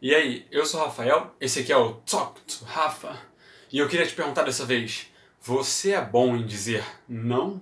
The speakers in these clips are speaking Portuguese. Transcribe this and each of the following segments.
E aí, eu sou o Rafael, esse aqui é o Talk to Rafa, e eu queria te perguntar dessa vez, você é bom em dizer não?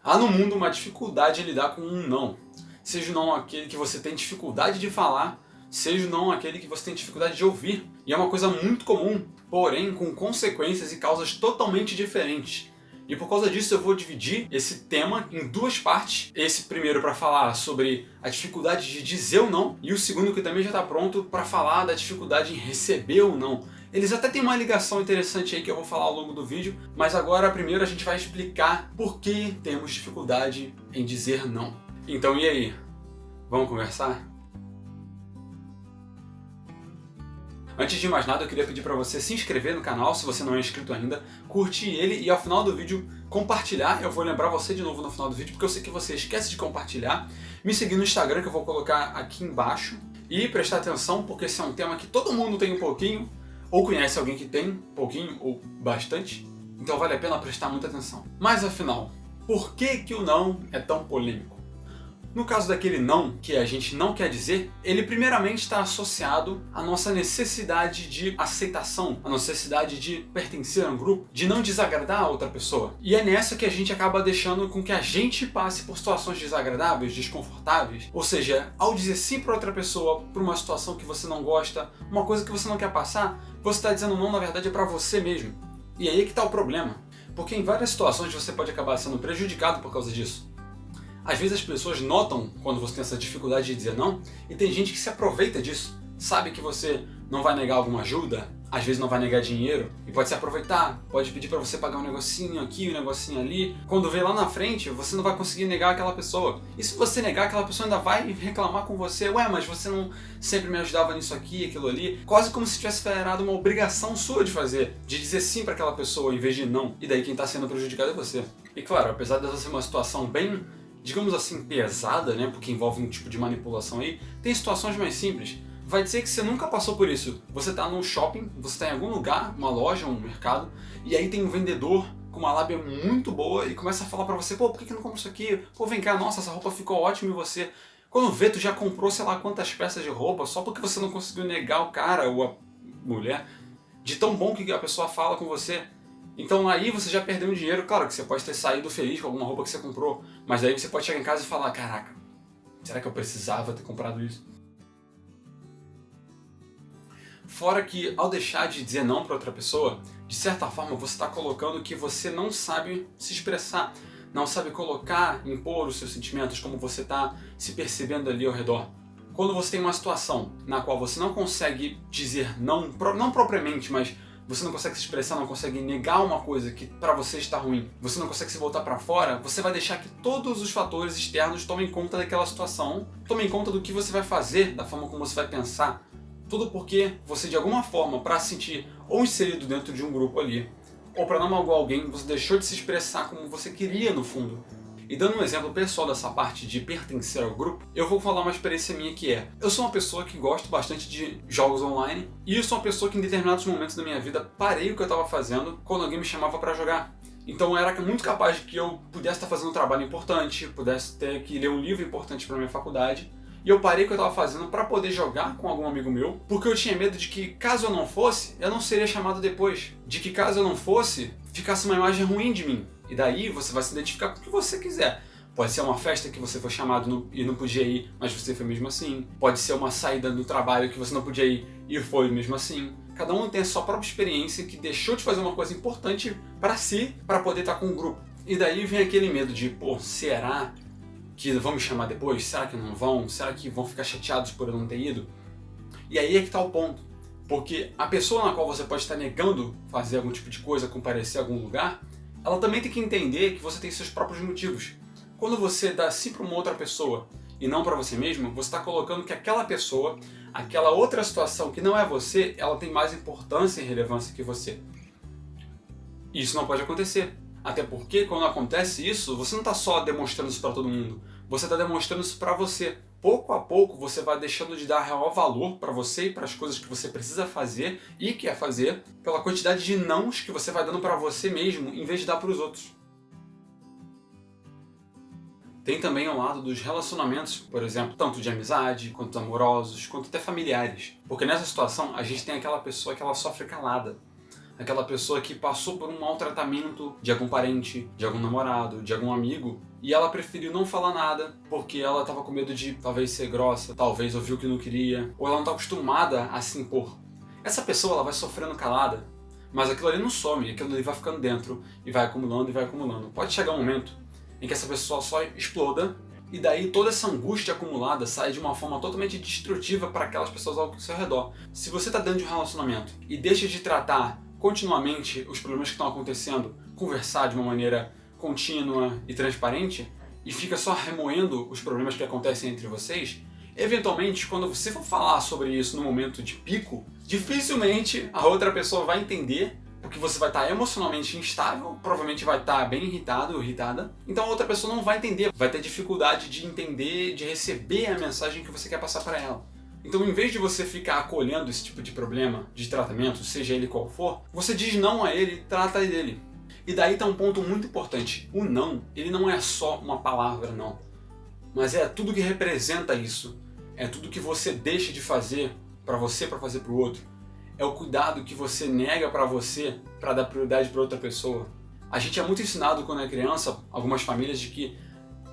Há no mundo uma dificuldade em lidar com um não. Seja o não aquele que você tem dificuldade de falar, seja o não aquele que você tem dificuldade de ouvir. E é uma coisa muito comum, porém com consequências e causas totalmente diferentes. E por causa disso eu vou dividir esse tema em duas partes. Esse primeiro para falar sobre a dificuldade de dizer o não, e o segundo que também já está pronto para falar da dificuldade em receber o não. Eles até têm uma ligação interessante aí que eu vou falar ao longo do vídeo, mas agora primeiro a gente vai explicar por que temos dificuldade em dizer não. Então e aí? Vamos conversar? Antes de mais nada, eu queria pedir para você se inscrever no canal, se você não é inscrito ainda, curtir ele e ao final do vídeo compartilhar. Eu vou lembrar você de novo no final do vídeo, porque eu sei que você esquece de compartilhar. Me seguir no Instagram, que eu vou colocar aqui embaixo. E prestar atenção, porque esse é um tema que todo mundo tem um pouquinho, ou conhece alguém que tem um pouquinho, ou bastante. Então vale a pena prestar muita atenção. Mas afinal, por que o não é tão polêmico? No caso daquele não que a gente não quer dizer, ele primeiramente está associado à nossa necessidade de aceitação, à necessidade de pertencer a um grupo, de não desagradar a outra pessoa. E é nessa que a gente acaba deixando com que a gente passe por situações desagradáveis, desconfortáveis. Ou seja, ao dizer sim para outra pessoa, por uma situação que você não gosta, uma coisa que você não quer passar, você está dizendo não, na verdade, é para você mesmo. E aí é que está o problema. Porque em várias situações você pode acabar sendo prejudicado por causa disso. Às vezes as pessoas notam quando você tem essa dificuldade de dizer não, e tem gente que se aproveita disso. Sabe que você não vai negar alguma ajuda, às vezes não vai negar dinheiro, e pode se aproveitar, pode pedir para você pagar um negocinho aqui, um negocinho ali. Quando vê lá na frente, você não vai conseguir negar aquela pessoa. E se você negar, aquela pessoa ainda vai reclamar com você. Ué, mas você não sempre me ajudava nisso aqui, aquilo ali. Quase como se tivesse gerado uma obrigação sua de fazer, de dizer sim para aquela pessoa em vez de não. E daí quem está sendo prejudicado é você. E claro, apesar dessa ser uma situação bem, digamos assim, pesada, né, porque envolve um tipo de manipulação aí, tem situações mais simples. Vai dizer que você nunca passou por isso. Você está num shopping, você está em algum lugar, uma loja, um mercado, e aí tem um vendedor com uma lábia muito boa e começa a falar pra você, pô, por que não compra isso aqui? Pô, vem cá, nossa, essa roupa ficou ótima em você. Quando vê, tu já comprou sei lá quantas peças de roupa só porque você não conseguiu negar o cara ou a mulher de tão bom que a pessoa fala com você. Então aí você já perdeu um dinheiro. Claro que você pode ter saído feliz com alguma roupa que você comprou, mas aí você pode chegar em casa e falar, caraca, será que eu precisava ter comprado isso? Fora que ao deixar de dizer não para outra pessoa, de certa forma você está colocando que você não sabe se expressar, não sabe colocar, impor os seus sentimentos, como você está se percebendo ali ao redor. Quando você tem uma situação na qual você não consegue dizer não, não propriamente, mas você não consegue se expressar, não consegue negar uma coisa que pra você está ruim, você não consegue se voltar pra fora, você vai deixar que todos os fatores externos tomem conta daquela situação, tomem conta do que você vai fazer, da forma como você vai pensar. Tudo porque você, de alguma forma, para se sentir ou inserido dentro de um grupo ali, ou para não magoar alguém, você deixou de se expressar como você queria no fundo. E dando um exemplo pessoal dessa parte de pertencer ao grupo, eu vou falar uma experiência minha que é, eu sou uma pessoa que gosto bastante de jogos online, e eu sou uma pessoa que em determinados momentos da minha vida parei o que eu estava fazendo quando alguém me chamava para jogar. Então eu era muito capaz de que eu pudesse estar fazendo um trabalho importante, pudesse ter que ler um livro importante para minha faculdade, e eu parei o que eu estava fazendo para poder jogar com algum amigo meu, porque eu tinha medo de que, caso eu não fosse, eu não seria chamado depois. De que, caso eu não fosse, ficasse uma imagem ruim de mim. E daí você vai se identificar com o que você quiser. Pode ser uma festa que você foi chamado e não podia ir, mas você foi mesmo assim. Pode ser uma saída do trabalho que você não podia ir e foi mesmo assim. Cada um tem a sua própria experiência que deixou de fazer uma coisa importante para si, para poder estar com o grupo. E daí vem aquele medo de, pô, será que vão me chamar depois? Será que não vão? Será que vão ficar chateados por eu não ter ido? E aí é que está o ponto. Porque a pessoa na qual você pode estar negando fazer algum tipo de coisa, comparecer a algum lugar, ela também tem que entender que você tem seus próprios motivos. Quando você dá sim para uma outra pessoa e não para você mesmo, você está colocando que aquela pessoa, aquela outra situação que não é você, ela tem mais importância e relevância que você. Isso não pode acontecer. Até porque, quando acontece isso, você não está só demonstrando isso para todo mundo. Você está demonstrando isso para você. pouco a pouco você vai deixando de dar real valor para você e para as coisas que você precisa fazer e quer fazer, pela quantidade de nãos que você vai dando para você mesmo em vez de dar para os outros. Tem também ao lado dos relacionamentos, por exemplo, tanto de amizade, quanto amorosos, quanto até familiares. Porque nessa situação a gente tem aquela pessoa que ela sofre calada. Aquela pessoa que passou por um maltratamento de algum parente, de algum namorado, de algum amigo, e ela preferiu não falar nada porque ela estava com medo de talvez ser grossa, talvez ouvir o que não queria, ou ela não está acostumada a se impor. Essa pessoa ela vai sofrendo calada, mas aquilo ali não some, aquilo ali vai ficando dentro e vai acumulando e vai acumulando. Pode chegar um momento em que essa pessoa só exploda, e daí toda essa angústia acumulada sai de uma forma totalmente destrutiva para aquelas pessoas ao seu redor. Se você está dentro de um relacionamento e deixa de tratar continuamente os problemas que estão acontecendo, conversar de uma maneira contínua e transparente, e fica só remoendo os problemas que acontecem entre vocês, eventualmente, quando você for falar sobre isso no momento de pico, dificilmente a outra pessoa vai entender, porque você vai estar emocionalmente instável, provavelmente vai estar bem irritado ou irritada, então a outra pessoa não vai entender, vai ter dificuldade de entender, de receber a mensagem que você quer passar para ela. Então, em vez de você ficar acolhendo esse tipo de problema, de tratamento, seja ele qual for, você diz não a ele e trata dele. E daí está um ponto muito importante. O não, ele não é só uma palavra não, mas é tudo que representa isso. É tudo que você deixa de fazer para fazer para o outro. É o cuidado que você nega para você para dar prioridade para outra pessoa. A gente é muito ensinado quando é criança, algumas famílias, de que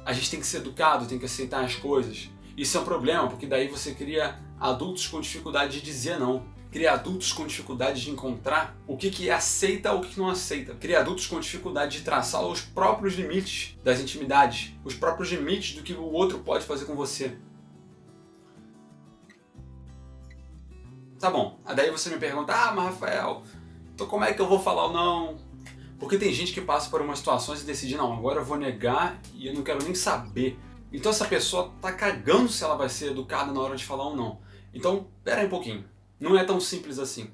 a gente tem que ser educado, tem que aceitar as coisas. Isso é um problema, porque daí você cria adultos com dificuldade de dizer não. Cria adultos com dificuldade de encontrar o que aceita ou o que não aceita. Cria adultos com dificuldade de traçar os próprios limites das intimidades, os próprios limites do que o outro pode fazer com você. Tá bom, daí você me pergunta, mas Rafael, então como é que eu vou falar o não? Porque tem gente que passa por umas situações e decide, não, agora eu vou negar e eu não quero nem saber. Então essa pessoa tá cagando se ela vai ser educada na hora de falar ou não. Então, pera aí um pouquinho. Não é tão simples assim.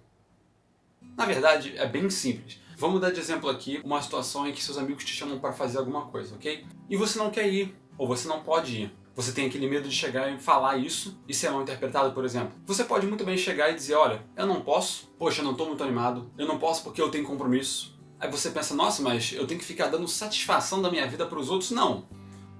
Na verdade, é bem simples. Vamos dar de exemplo aqui uma situação em que seus amigos te chamam para fazer alguma coisa, ok? E você não quer ir, ou você não pode ir. Você tem aquele medo de chegar e falar isso e ser mal interpretado, por exemplo. Você pode muito bem chegar e dizer, olha, eu não posso, poxa, eu não tô muito animado, eu não posso porque eu tenho compromisso. Aí você pensa, nossa, mas eu tenho que ficar dando satisfação da minha vida para os outros? Não,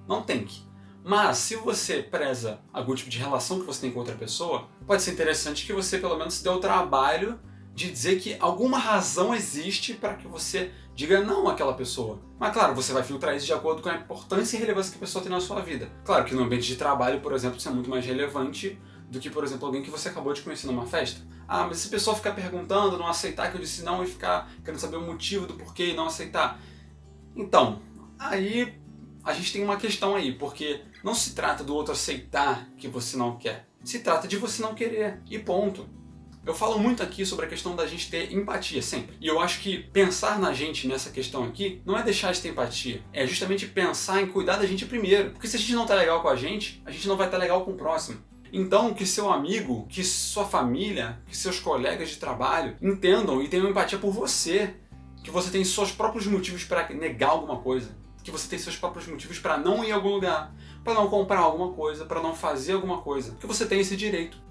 não tem que. Mas se você preza algum tipo de relação que você tem com outra pessoa, pode ser interessante que você pelo menos se dê o trabalho de dizer que alguma razão existe para que você diga não àquela pessoa. Mas claro, você vai filtrar isso de acordo com a importância e relevância que a pessoa tem na sua vida. Claro que no ambiente de trabalho, por exemplo, isso é muito mais relevante do que, por exemplo, alguém que você acabou de conhecer numa festa. Mas se a pessoa ficar perguntando, não aceitar que eu disse não e ficar querendo saber o motivo do porquê e não aceitar, então, aí a gente tem uma questão aí, porque não se trata do outro aceitar que você não quer. Se trata de você não querer, e ponto. Eu falo muito aqui sobre a questão da gente ter empatia, sempre. E eu acho que pensar na gente nessa questão aqui não é deixar de ter empatia. É justamente pensar em cuidar da gente primeiro. Porque se a gente não tá legal com a gente não vai estar legal com o próximo. Então, que seu amigo, que sua família, que seus colegas de trabalho entendam e tenham empatia por você. Que você tem seus próprios motivos para negar alguma coisa. Que você tem seus próprios motivos para não ir a algum lugar, para não comprar alguma coisa, para não fazer alguma coisa. Que você tem esse direito.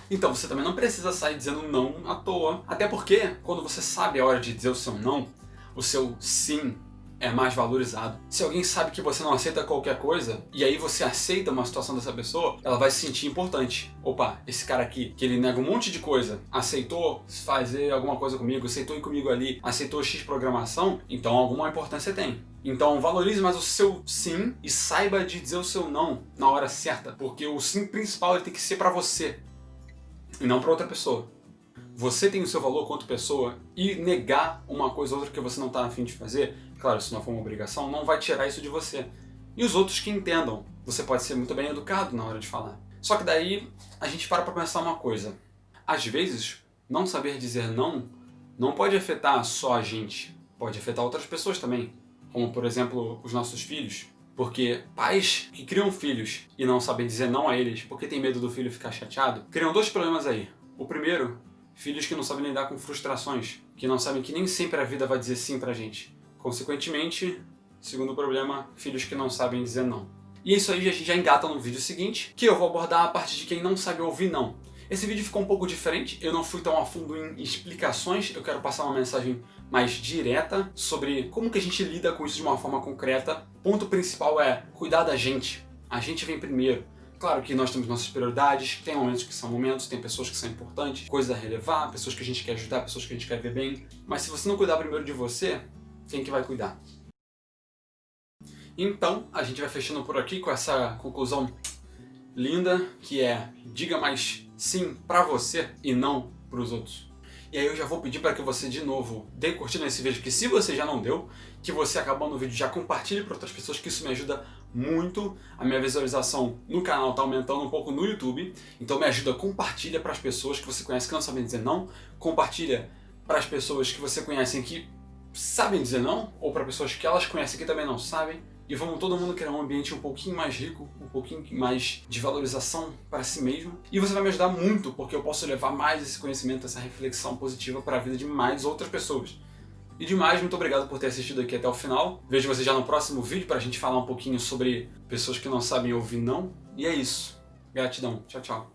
Então você também não precisa sair dizendo não à toa. Até porque, quando você sabe a hora de dizer o seu não, o seu sim é mais valorizado. Se alguém sabe que você não aceita qualquer coisa, e aí você aceita uma situação dessa pessoa, ela vai se sentir importante. Opa, esse cara aqui, que ele nega um monte de coisa, aceitou fazer alguma coisa comigo, aceitou ir comigo ali, aceitou X programação, então alguma importância tem. Então valorize mais o seu sim e saiba de dizer o seu não na hora certa, porque o sim principal ele tem que ser pra você e não para outra pessoa. Você tem o seu valor quanto pessoa e negar uma coisa ou outra que você não está afim de fazer, claro, se não for uma obrigação, não vai tirar isso de você. E os outros que entendam. Você pode ser muito bem educado na hora de falar. Só que daí a gente para pensar uma coisa. Às vezes, não saber dizer não pode afetar só a gente. Pode afetar outras pessoas também. Como, por exemplo, os nossos filhos. Porque pais que criam filhos e não sabem dizer não a eles porque tem medo do filho ficar chateado, criam dois problemas aí. O primeiro, filhos que não sabem lidar com frustrações, que não sabem que nem sempre a vida vai dizer sim pra gente. Consequentemente, Segundo problema, filhos que não sabem dizer não. E isso aí a gente já engata no vídeo seguinte, que eu vou abordar a parte de quem não sabe ouvir não. Esse vídeo ficou um pouco diferente, eu não fui tão a fundo em explicações, eu quero passar uma mensagem mais direta sobre como que a gente lida com isso de uma forma concreta. O ponto principal é cuidar da gente. A gente vem primeiro. Claro que nós temos nossas prioridades, tem momentos que são momentos, tem pessoas que são importantes, coisas a relevar, pessoas que a gente quer ajudar, pessoas que a gente quer ver bem. Mas se você não cuidar primeiro de você, quem que vai cuidar? Então, a gente vai fechando por aqui com essa conclusão linda, que é diga mais sim pra você e não pros outros. E aí eu já vou pedir para que você de novo dê curtir nesse vídeo, que se você já não deu, que você acabando o vídeo já compartilhe para outras pessoas, que isso me ajuda muito. A minha visualização no canal está aumentando um pouco no YouTube, então me ajuda, compartilha para as pessoas que você conhece que não sabem dizer não, compartilha para as pessoas que você conhece que sabem dizer não, ou para pessoas que elas conhecem que também não sabem. E vamos todo mundo criar um ambiente um pouquinho mais rico, um pouquinho mais de valorização para si mesmo. E você vai me ajudar muito, porque eu posso levar mais esse conhecimento, essa reflexão positiva para a vida de mais outras pessoas. E demais, muito obrigado por ter assistido aqui até o final. Vejo você já no próximo vídeo para a gente falar um pouquinho sobre pessoas que não sabem ouvir não. E é isso. Gratidão. Tchau, tchau.